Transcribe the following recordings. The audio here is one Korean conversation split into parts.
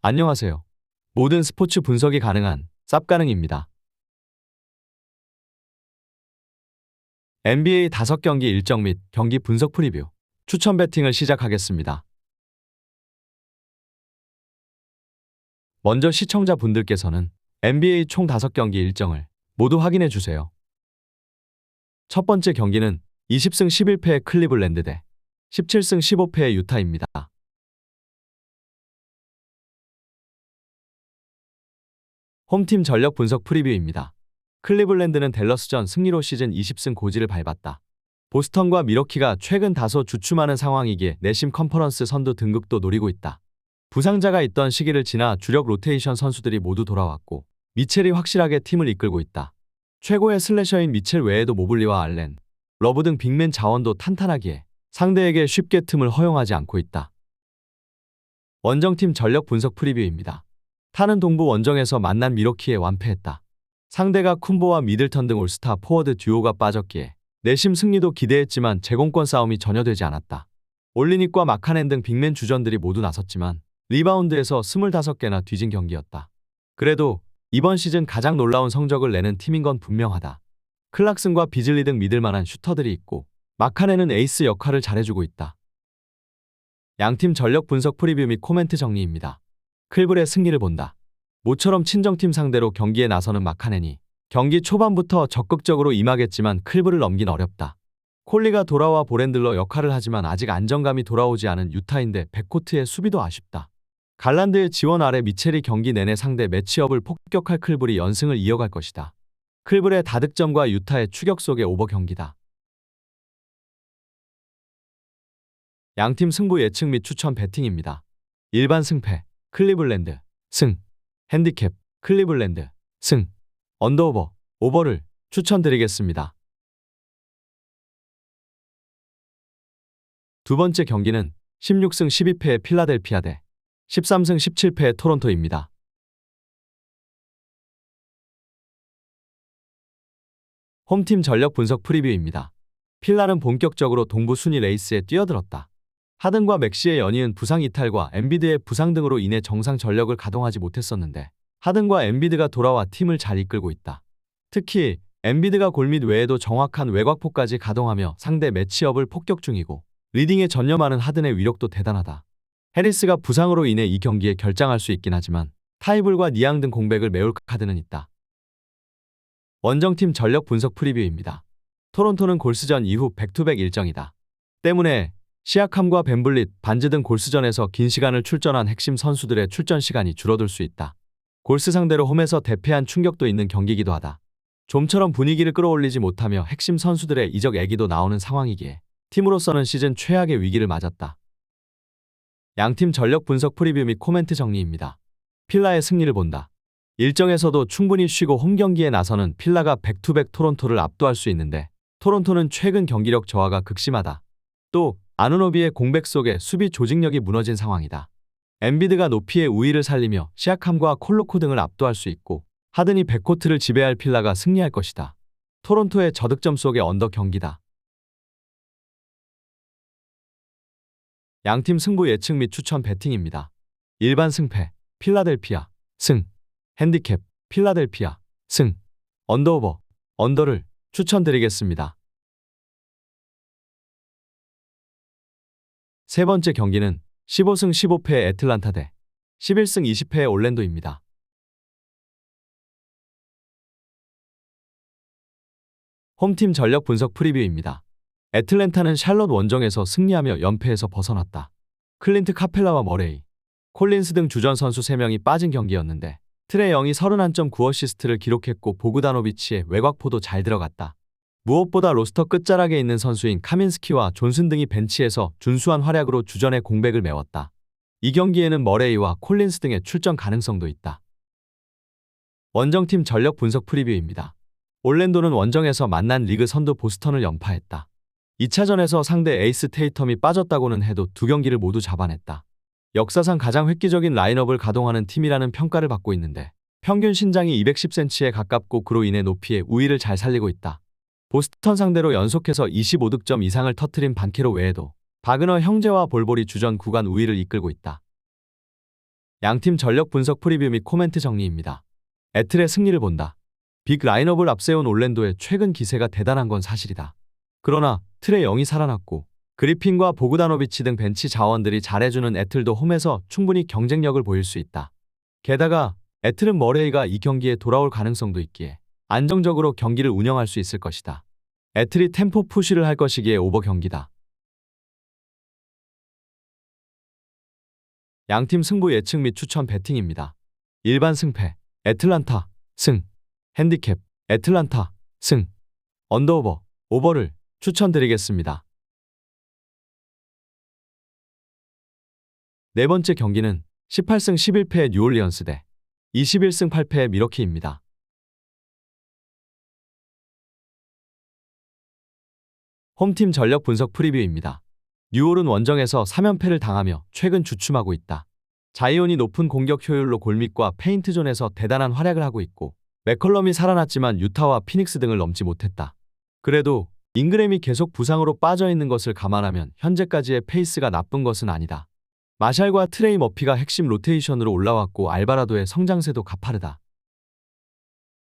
안녕하세요. 모든 스포츠 분석이 가능한 쌉가능입니다. NBA 5경기 일정 및 경기 분석 프리뷰, 추천 배팅을 시작하겠습니다. 먼저 시청자분들께서는 NBA 총 5경기 일정을 모두 확인해 주세요. 첫 번째 경기는 20승 11패의 클리블랜드 대 17승 15패의 유타입니다. 홈팀 전력 분석 프리뷰입니다. 클리블랜드는 댈러스전 승리로 시즌 20승 고지를 밟았다. 보스턴과 미러키가 최근 다소 주춤하는 상황이기에 내심 컨퍼런스 선두 등극도 노리고 있다. 부상자가 있던 시기를 지나 주력 로테이션 선수들이 모두 돌아왔고 미첼이 확실하게 팀을 이끌고 있다. 최고의 슬래셔인 미첼 외에도 모블리와 알렌, 러브 등 빅맨 자원도 탄탄하기에 상대에게 쉽게 틈을 허용하지 않고 있다. 원정팀 전력 분석 프리뷰입니다. 타는 동부 원정에서 만난 미러키에 완패했다. 상대가 쿤보와 미들턴 등 올스타 포워드 듀오가 빠졌기에 내심 승리도 기대했지만 제공권 싸움이 전혀 되지 않았다. 올리닉과 마카넨 등 빅맨 주전들이 모두 나섰지만 리바운드에서 25개나 뒤진 경기였다. 그래도 이번 시즌 가장 놀라운 성적을 내는 팀인 건 분명하다. 클락슨과 비즐리 등 믿을만한 슈터들이 있고 마카넨은 에이스 역할을 잘해주고 있다. 양팀 전력 분석 프리뷰 및 코멘트 정리입니다. 클블의 승리를 본다. 모처럼 친정팀 상대로 경기에 나서는 마카넨이 경기 초반부터 적극적으로 임하겠지만 클블을 넘긴 어렵다. 콜리가 돌아와 볼핸들러 역할을 하지만 아직 안정감이 돌아오지 않은 유타인데 백코트의 수비도 아쉽다. 갈란드의 지원 아래 미첼이 경기 내내 상대 매치업을 폭격할 클블이 연승을 이어갈 것이다. 클블의 다득점과 유타의 추격 속의 오버 경기다. 양팀 승부 예측 및 추천 배팅입니다. 일반 승패 클리블랜드 승, 핸디캡 클리블랜드 승, 언더오버 오버를 추천드리겠습니다. 두 번째 경기는 16승 12패의 필라델피아 대 13승 17패의 토론토입니다. 홈팀 전력 분석 프리뷰입니다. 필라는 본격적으로 동부 순위 레이스에 뛰어들었다. 하든과 맥시의 연이은 부상 이탈과 엠비드의 부상 등으로 인해 정상 전력을 가동하지 못했었는데 하든과 엠비드가 돌아와 팀을 잘 이끌고 있다. 특히 엠비드가 골밑 외에도 정확한 외곽포까지 가동하며 상대 매치업을 폭격 중이고 리딩에 전념하는 하든의 위력도 대단하다. 해리스가 부상으로 인해 이 경기에 결장할 수 있긴 하지만 타이블과 니앙 등 공백을 메울 카드는 있다. 원정팀 전력 분석 프리뷰입니다. 토론토는 골스전 이후 백투백 일정이다. 때문에 시아캄과 벤블릿, 반즈 등 골스전에서 긴 시간을 출전한 핵심 선수들의 출전 시간이 줄어들 수 있다. 골스 상대로 홈에서 대패한 충격도 있는 경기이기도 하다. 좀처럼 분위기를 끌어올리지 못하며 핵심 선수들의 이적 애기도 나오는 상황이기에 팀으로서는 시즌 최악의 위기를 맞았다. 양팀 전력 분석 프리뷰 및 코멘트 정리입니다. 필라의 승리를 본다. 일정에서도 충분히 쉬고 홈 경기에 나서는 필라가 백투백 토론토를 압도할 수 있는데 토론토는 최근 경기력 저하가 극심하다. 또 아누노비의 공백 속에 수비 조직력이 무너진 상황이다. 엠비드가 높이의 우위를 살리며 시아캄과 콜로코 등을 압도할 수 있고 하든이 백코트를 지배할 필라가 승리할 것이다. 토론토의 저득점 속의 언더 경기다. 양팀 승부 예측 및 추천 배팅입니다. 일반 승패 필라델피아 승, 핸디캡 필라델피아 승, 언더오버 언더를 추천드리겠습니다. 세 번째 경기는 15승 15패의 애틀란타 대 11승 20패의 올랜도입니다. 홈팀 전력 분석 프리뷰입니다. 애틀랜타는 샬롯 원정에서 승리하며 연패에서 벗어났다. 클린트 카펠라와 머레이, 콜린스 등 주전 선수 3명이 빠진 경기였는데 트레 영이 31.9어시스트를 기록했고 보그다노비치의 외곽포도 잘 들어갔다. 무엇보다 로스터 끝자락에 있는 선수인 카민스키와 존슨 등이 벤치에서 준수한 활약으로 주전의 공백을 메웠다. 이 경기에는 머레이와 콜린스 등의 출전 가능성도 있다. 원정팀 전력 분석 프리뷰입니다. 올랜도는 원정에서 만난 리그 선두 보스턴을 연파했다. 2차전에서 상대 에이스 테이텀이 빠졌다고는 해도 두 경기를 모두 잡아냈다. 역사상 가장 획기적인 라인업을 가동하는 팀이라는 평가를 받고 있는데 평균 신장이 210cm에 가깝고 그로 인해 높이의 우위를 잘 살리고 있다. 보스턴 상대로 연속해서 25득점 이상을 터트린 반케로 외에도 바그너 형제와 볼볼이 주전 구간 우위를 이끌고 있다. 양팀 전력 분석 프리뷰 및 코멘트 정리입니다. 애틀의 승리를 본다. 빅 라인업을 앞세운 올랜도의 최근 기세가 대단한 건 사실이다. 그러나 트레 영이 살아났고 그리핀과 보그다노비치 등 벤치 자원들이 잘해주는 애틀도 홈에서 충분히 경쟁력을 보일 수 있다. 게다가 애틀은 머레이가 이 경기에 돌아올 가능성도 있기에 안정적으로 경기를 운영할 수 있을 것이다. 애틀이 템포 푸시를 할 것이기에 오버 경기다. 양팀 승부 예측 및 추천 배팅입니다. 일반 승패 애틀란타 승 핸디캡 애틀란타 승 언더오버 오버를 추천드리겠습니다. 네 번째 경기는 18승 11패의 뉴올리언스 대 21승 8패의 미러키입니다. 홈팀 전력 분석 프리뷰입니다. 뉴올은 원정에서 3연패를 당하며 최근 주춤하고 있다. 자이온이 높은 공격 효율로 골밑과 페인트존에서 대단한 활약을 하고 있고 맥컬럼이 살아났지만 유타와 피닉스 등을 넘지 못했다. 그래도 잉그램이 계속 부상으로 빠져있는 것을 감안하면 현재까지의 페이스가 나쁜 것은 아니다. 마샬과 트레이 머피가 핵심 로테이션으로 올라왔고 알바라도의 성장세도 가파르다.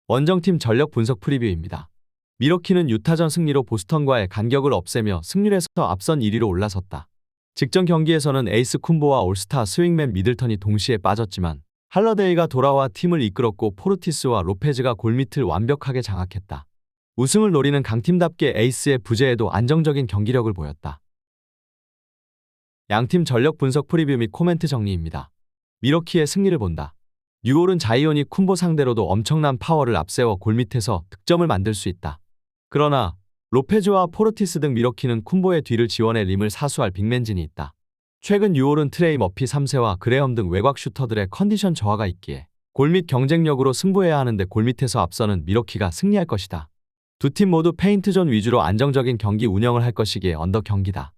원정팀 전력 분석 프리뷰입니다. 미러키는 유타전 승리로 보스턴과의 간격을 없애며 승률에서 앞선 1위로 올라섰다. 직전 경기에서는 에이스 쿤보와 올스타 스윙맨 미들턴이 동시에 빠졌지만 할러데이가 돌아와 팀을 이끌었고 포르티스와 로페즈가 골밑을 완벽하게 장악했다. 우승을 노리는 강팀답게 에이스의 부재에도 안정적인 경기력을 보였다. 양팀 전력 분석 프리뷰 및 코멘트 정리입니다. 미러키의 승리를 본다. 뉴올은 자이온이 쿤보 상대로도 엄청난 파워를 앞세워 골밑에서 득점을 만들 수 있다. 그러나 로페즈와 포르티스 등 미러키는 쿤보의 뒤를 지원해 림을 사수할 빅맨진이 있다. 최근 뉴올은 트레이 머피 3세와 그레엄 등 외곽 슈터들의 컨디션 저하가 있기에 골밑 경쟁력으로 승부해야 하는데 골밑에서 앞서는 미러키가 승리할 것이다. 두 팀 모두 페인트존 위주로 안정적인 경기 운영을 할 것이기에 언더 경기다.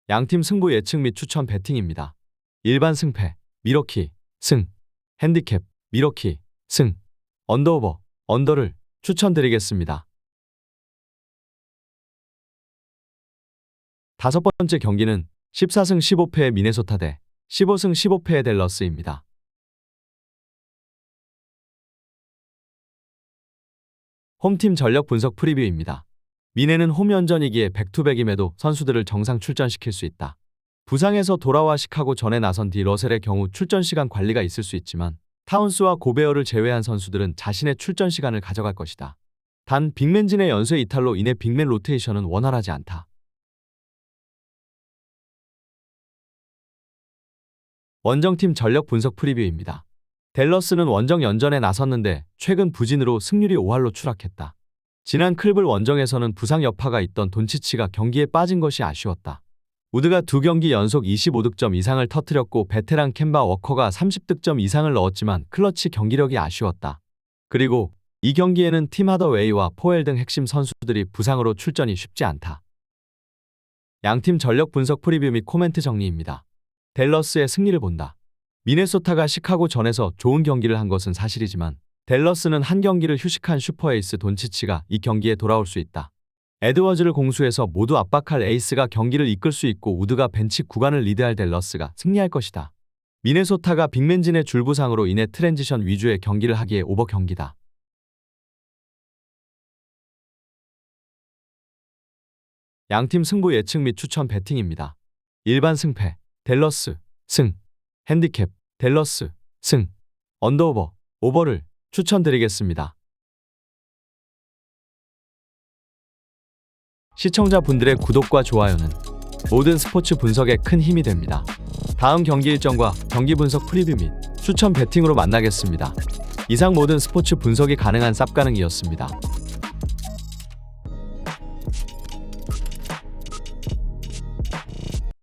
양팀 승부 예측 및 추천 배팅입니다. 일반 승패 미러키 승 핸디캡 미러키 승 언더오버 언더를 추천드리겠습니다. 다섯 번째 경기는 14승 15패의 미네소타 대 15승 15패의 댈러스입니다. 홈팀 전력 분석 프리뷰입니다. 미네는 홈 연전이기에 백투백임에도 선수들을 정상 출전시킬 수 있다. 부상에서 돌아와 시카고 전에 나선 디 러셀의 경우 출전 시간 관리가 있을 수 있지만 타운스와 고베어를 제외한 선수들은 자신의 출전 시간을 가져갈 것이다. 단 빅맨진의 연쇄 이탈로 인해 빅맨 로테이션은 원활하지 않다. 원정팀 전력 분석 프리뷰입니다. 댈러스는 원정 연전에 나섰는데 최근 부진으로 승률이 5할로 추락했다. 지난 클블 원정에서는 부상 여파가 있던 돈치치가 경기에 빠진 것이 아쉬웠다. 우드가 2경기 연속 25득점 이상을 터뜨렸고 베테랑 켐바 워커가 30득점 이상을 넣었지만 클러치 경기력이 아쉬웠다. 그리고 이 경기에는 팀 하더웨이와 포엘 등 핵심 선수들이 부상으로 출전이 쉽지 않다. 양팀 전력 분석 프리뷰 및 코멘트 정리입니다. 댈러스의 승리를 본다. 미네소타가 시카고 전에서 좋은 경기를 한 것은 사실이지만 댈러스는 한 경기를 휴식한 슈퍼에이스 돈치치가 이 경기에 돌아올 수 있다. 에드워즈를 공수해서 모두 압박할 에이스가 경기를 이끌 수 있고 우드가 벤치 구간을 리드할 댈러스가 승리할 것이다. 미네소타가 빅맨진의 줄부상으로 인해 트랜지션 위주의 경기를 하기에 오버 경기다. 양팀 승부 예측 및 추천 배팅입니다. 일반 승패 댈러스 승 핸디캡 댈러스 승 언더오버 오버를 추천드리겠습니다. 시청자분들의 구독과 좋아요는 모든 스포츠 분석에 큰 힘이 됩니다. 다음 경기 일정과 경기 분석 프리뷰 및 추천 배팅으로 만나겠습니다. 이상 모든 스포츠 분석이 가능한 쌉가능이었습니다.